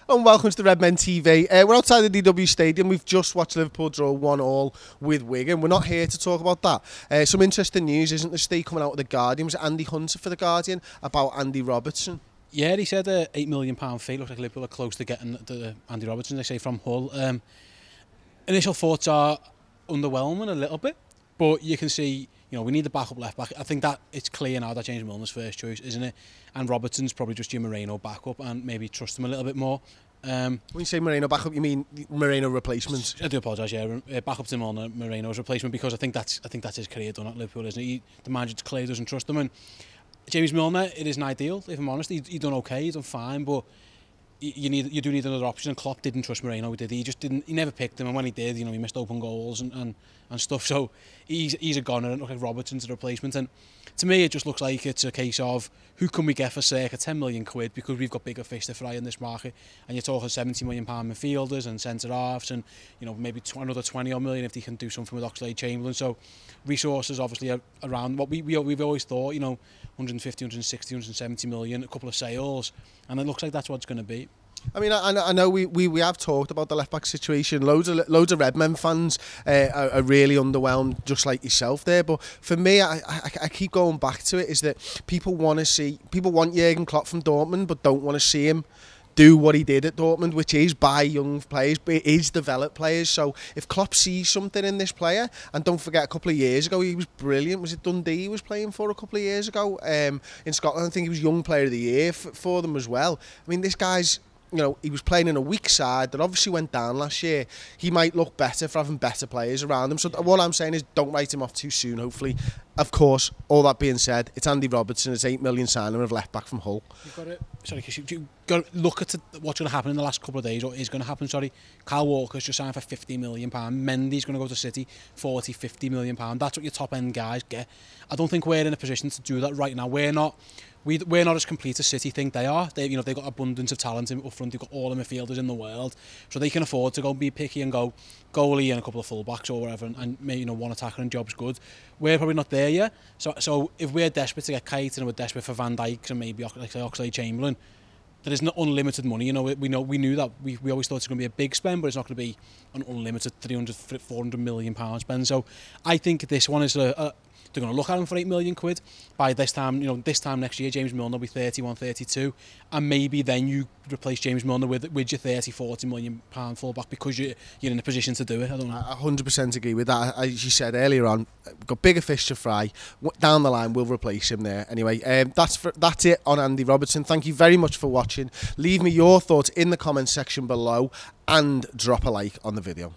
And welcome to the Redmen TV. We're outside the DW Stadium. We've just watched Liverpool draw 1-1 with Wigan. We're not here to talk about that. Some interesting news, isn't there, Steve, coming out of the Guardian? Was it Andy Hunter for the Guardian about Andy Robertson? Yeah, he said a £8 million fee. Looks like Liverpool are close to getting the Andy Robertson, they say, from Hull. Initial thoughts are underwhelming a little bit, but you can see, we need the backup left back. I think that it's clear now that James Milner's first choice, isn't it? And Robertson's probably just your Moreno backup and maybe trust him a little bit more. When you say Moreno backup, you mean Moreno replacement? I do apologise, yeah. Backup to Milner, Moreno's replacement, because I think that's his career done at Liverpool, isn't it? The manager clearly doesn't trust him. And James Milner, it isn't ideal, if I'm honest. He's done okay, he's done fine, but you do need another option. And Klopp didn't trust Moreno, did he? He never picked him, and when he did, he missed open goals and stuff. So he's a goner, and it looks like Robertson's the replacement. And to me, it just looks like it's a case of who can we get for circa 10 million quid, because we've got bigger fish to fry in this market. And you're talking 70 million pound midfielders and centre halves, and maybe another 20 odd million if they can do something with Oxlade-Chamberlain. So resources obviously are around what we've always thought. 150, 160, 170 million, a couple of sales, and it looks like that's what it's going to be. I mean, I know we have talked about the left-back situation. Loads of Redmen fans are really underwhelmed, just like yourself there. But for me, I keep going back to it, is that people want Jurgen Klopp from Dortmund, but don't want to see him do what he did at Dortmund, which is buy young players, but it is develop players. So if Klopp sees something in this player, and don't forget, a couple of years ago he was brilliant. Was it Dundee he was playing for a couple of years ago in Scotland? I think he was Young Player of the Year for them as well. I mean, this guy's, he was playing in a weak side that obviously went down last year. He might look better for having better players around him. So what I'm saying is, don't write him off too soon, hopefully. Of course, all that being said, it's Andy Robertson. It's $8 million signing of left back from Hull. You've got to look at what's going to happen in the last couple of days, or is going to happen, sorry. Kyle Walker's just signed for £50 million. Mendy's going to go to City, 40, £50 million. That's what your top-end guys get. I don't think we're in a position to do that right now. We're not as complete as City think they are. They've got abundance of talent up front. They've got all the midfielders in the world, so they can afford to go be picky and go goalie and a couple of full-backs or whatever, and maybe one attacker and job's good. We're probably not there yet. So if we're desperate to get Kite and we're desperate for Van Dijk and maybe Oxlade-Chamberlain, there isn't unlimited money. We knew that. We always thought it was going to be a big spend, but it's not going to be an unlimited 300, 400 million pound spend. So I think this one is they're going to look at him for £8 million quid. By this time, this time next year, James Milner will be 31, 32, and maybe then you replace James Milner with your 30, 40 million pound fullback, because you're in a position to do it. I don't know. I 100% agree with that. As you said earlier on, we've got bigger fish to fry. Down the line, we'll replace him there. Anyway, that's it on Andy Robertson. Thank you very much for watching. Leave me your thoughts in the comments section below, and drop a like on the video.